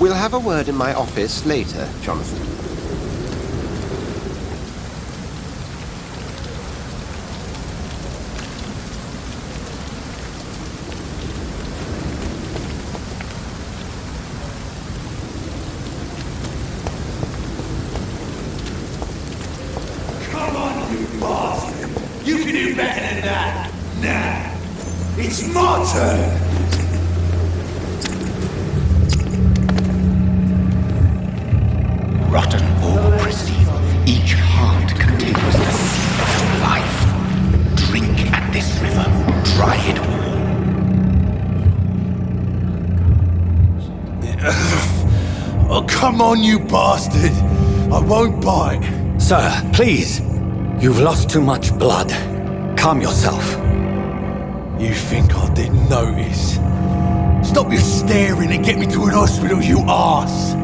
We'll have a word in my office later, Jonathan. Come on, you bastard! You can do better than that! Nah! It's my turn! Rotten or pristine, each heart contains the seed of life. Drink at this river, dry it all. Oh, come on, you bastard! I won't bite. Sir, please. You've lost too much blood. Calm yourself. You think I didn't notice? Stop your staring and get me to an hospital, you arse!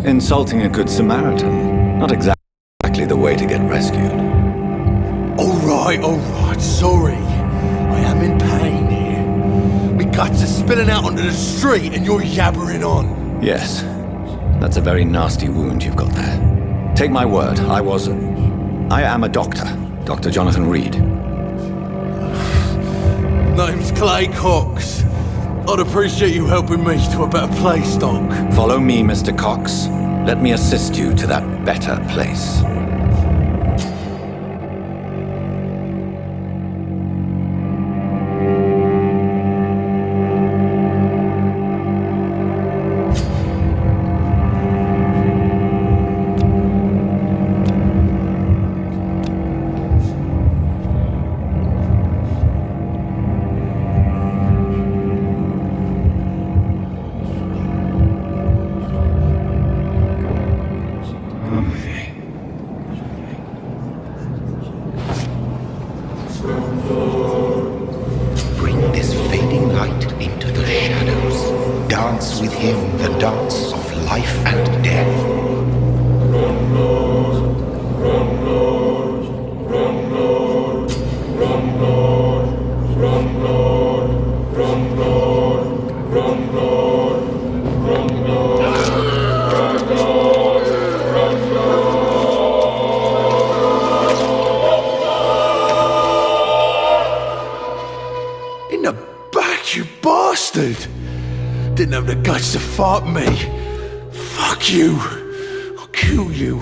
Insulting a good Samaritan. Not exactly the way to get rescued. Alright, sorry. I am in pain here. My guts are spilling out onto the street and you're yabbering on. Yes. That's a very nasty wound you've got there. Take my word, I am a doctor. Dr. Jonathan Reid. Name's Clay Cox. I'd appreciate you helping me to a better place, Doc. Follow me, Mr. Cox. Let me assist you to that better place. Bring this fading light into the shadows. Dance with him the dance of life and death. In the back, you bastard! Didn't have the guts to fight me. Fuck you! I'll kill you.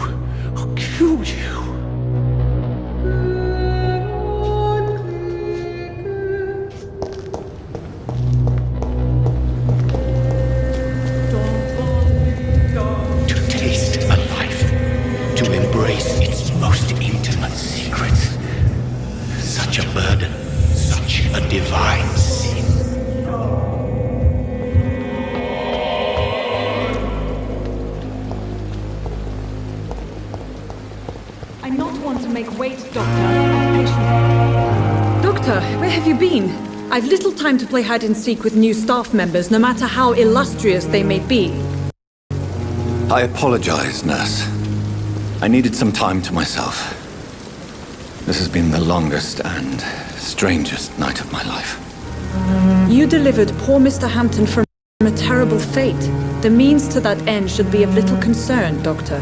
I'll kill you. To taste a life, to embrace its most intimate secrets. Such a burden, such a divine sin. I not want to make wait, Doctor. Our patient. Doctor, where have you been? I've little time to play hide and seek with new staff members, no matter how illustrious they may be. I apologize, nurse. I needed some time to myself. This has been the longest and strangest night of my life. You delivered poor Mr. Hampton from a terrible fate. The means to that end should be of little concern, Doctor.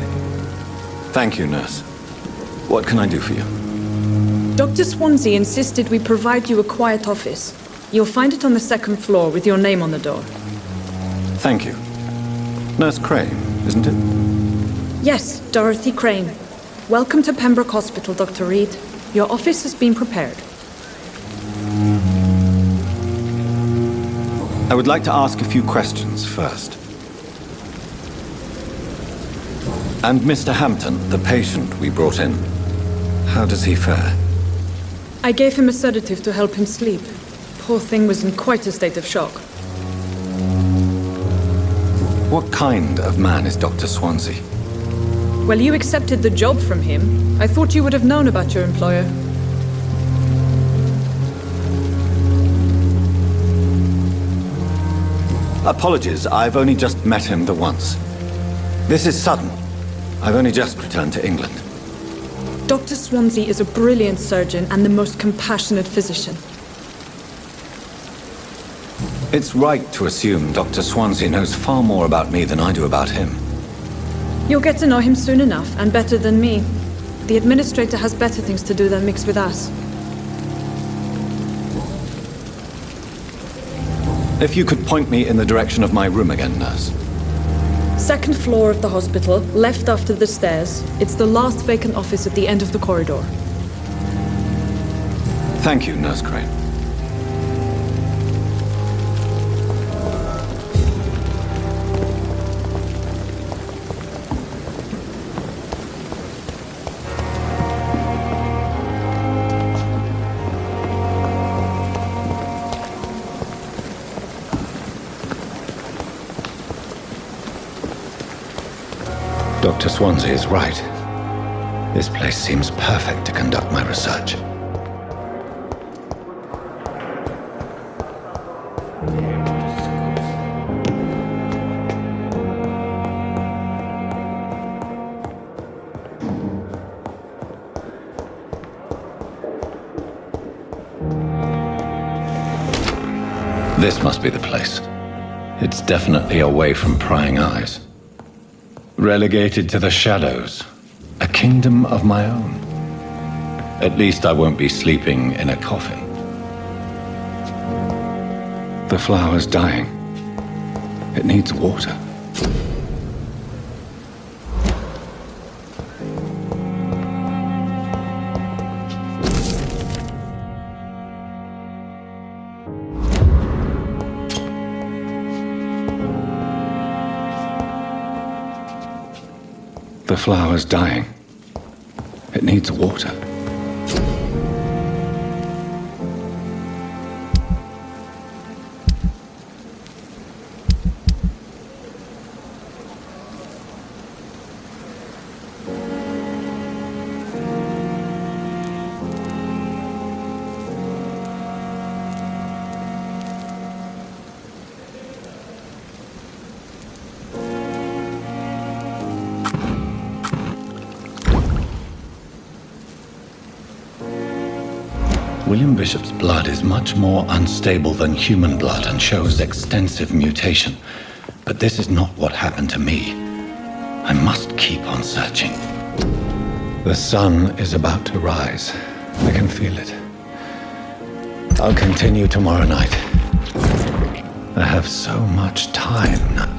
Thank you, nurse. What can I do for you? Dr. Swansea insisted we provide you a quiet office. You'll find it on the second floor with your name on the door. Thank you. Nurse Crane, isn't it? Yes, Dorothy Crane. Welcome to Pembroke Hospital, Dr. Reid. Your office has been prepared. I would like to ask a few questions first. And Mr. Hampton, the patient we brought in, how does he fare? I gave him a sedative to help him sleep. Poor thing was in quite a state of shock. What kind of man is Dr. Swansea? Well, you accepted the job from him. I thought you would have known about your employer. Apologies, I've only just met him the once. This is sudden. I've only just returned to England. Dr. Swansea is a brilliant surgeon and the most compassionate physician. It's right to assume Dr. Swansea knows far more about me than I do about him. You'll get to know him soon enough, and better than me. The Administrator has better things to do than mix with us. If you could point me in the direction of my room again, nurse. Second floor of the hospital, left after the stairs. It's the last vacant office at the end of the corridor. Thank you, Nurse Crane. Dr. Swansea is right. This place seems perfect to conduct my research. This must be the place. It's definitely away from prying eyes. Relegated to the shadows. A kingdom of my own. At least I won't be sleeping in a coffin. The flower's dying. It needs water. The flower's dying. It needs water. William Bishop's blood is much more unstable than human blood and shows extensive mutation. But this is not what happened to me. I must keep on searching. The sun is about to rise. I can feel it. I'll continue tomorrow night. I have so much time now.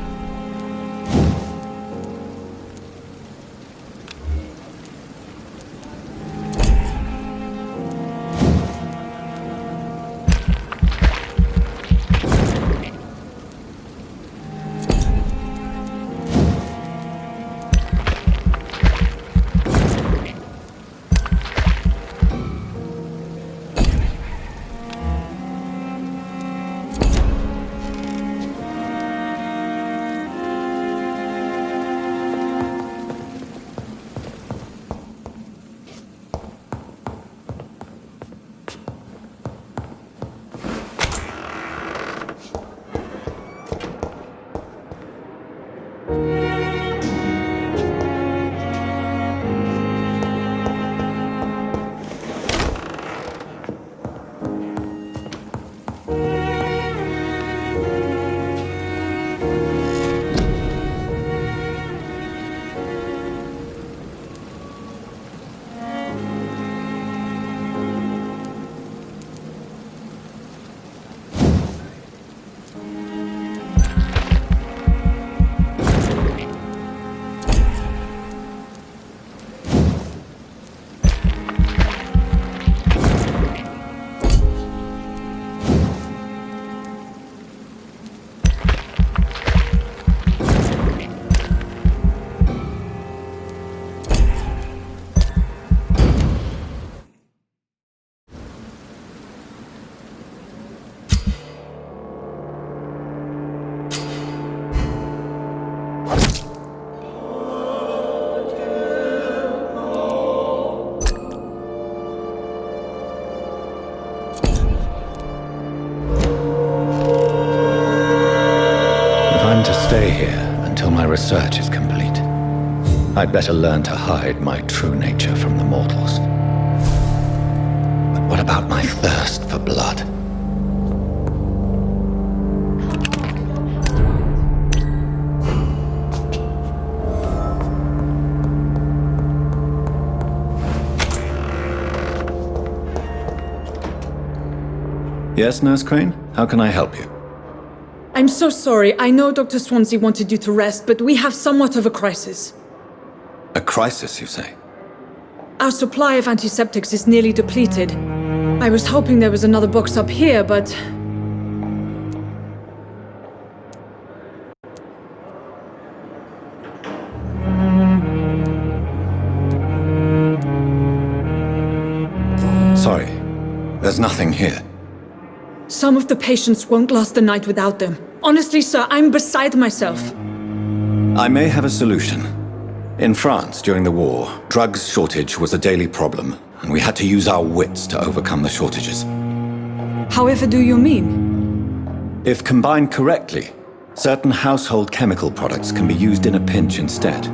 Stay here until my research is complete. I'd better learn to hide my true nature from the mortals. But what about my thirst for blood? Yes, Nurse Crane? How can I help you? I'm so sorry. I know Dr. Swansea wanted you to rest, but we have somewhat of a crisis. A crisis, you say? Our supply of antiseptics is nearly depleted. I was hoping there was another box up here, but... Sorry, there's nothing here. Some of the patients won't last the night without them. Honestly, sir, I'm beside myself. I may have a solution. In France, during the war, drugs shortage was a daily problem, and we had to use our wits to overcome the shortages. However do you mean? If combined correctly, certain household chemical products can be used in a pinch instead.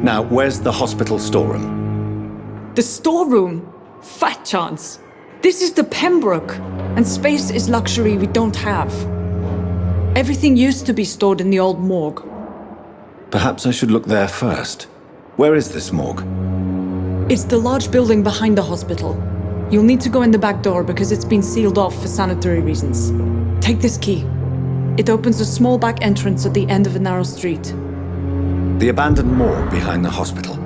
Now, where's the hospital storeroom? The storeroom? Fat chance. This is the Pembroke, and space is luxury we don't have. Everything used to be stored in the old morgue. Perhaps I should look there first. Where is this morgue? It's the large building behind the hospital. You'll need to go in the back door because it's been sealed off for sanitary reasons. Take this key. It opens a small back entrance at the end of a narrow street. The abandoned morgue behind the hospital.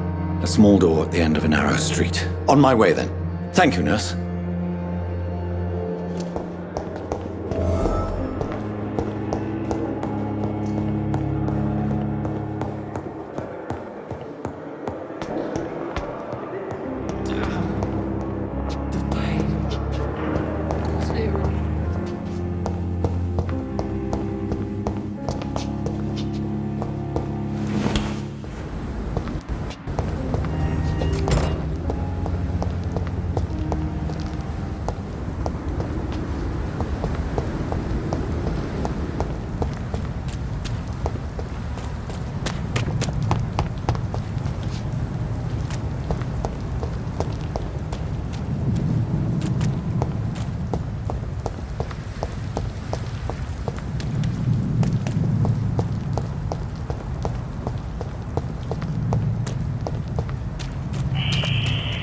A small door at the end of a narrow street. On my way then. Thank you, nurse.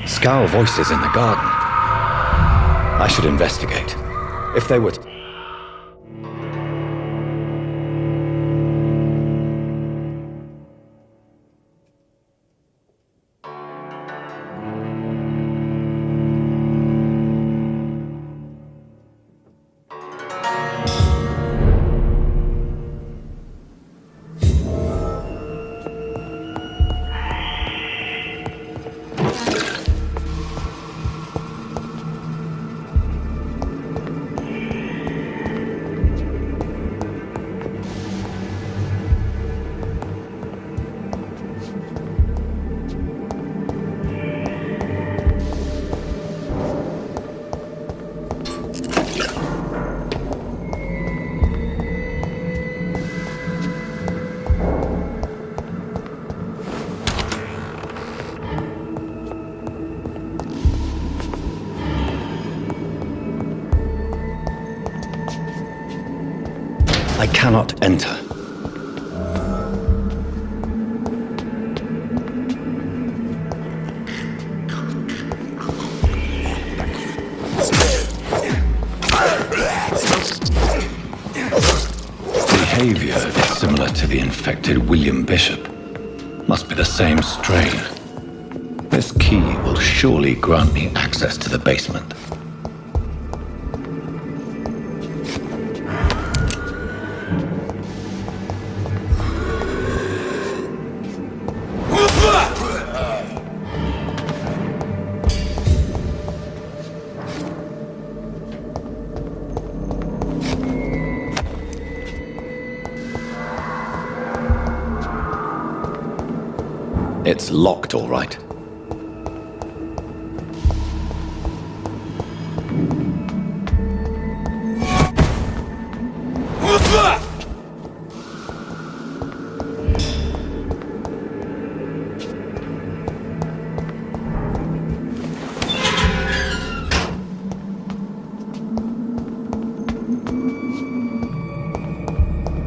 Scowl voices in the garden. I should investigate. If they would... I cannot enter. Behavior is similar to the infected William Bishop. Must be the same strain. This key will surely grant me access to the basement. It's locked, all right.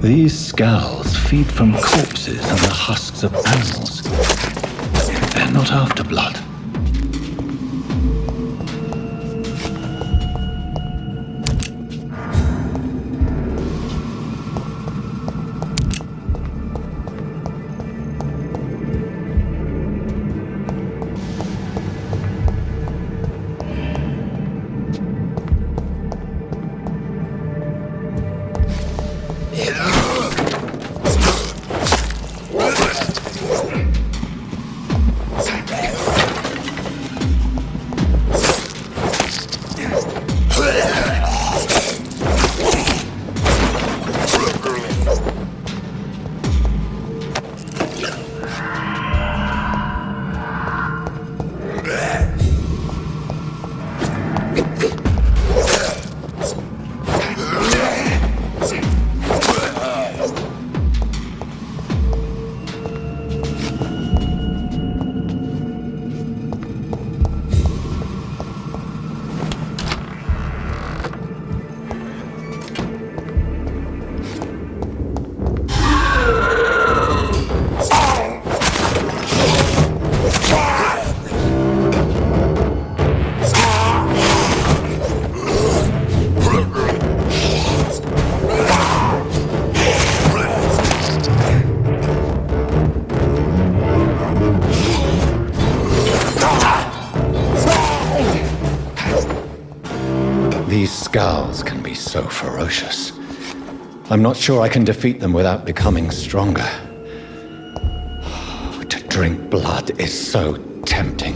These scowls feed from corpses and the husks of animals. They're not after blood. Skulls can be so ferocious. I'm not sure I can defeat them without becoming stronger. To drink blood is so tempting.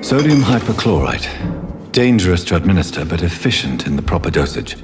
Sodium hypochlorite. Dangerous to administer, but efficient in the proper dosage.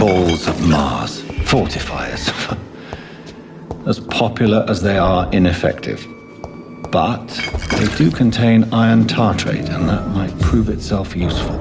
Balls of Mars. Fortifiers. As popular as they are ineffective. But They do contain iron tartrate, and that might prove itself useful.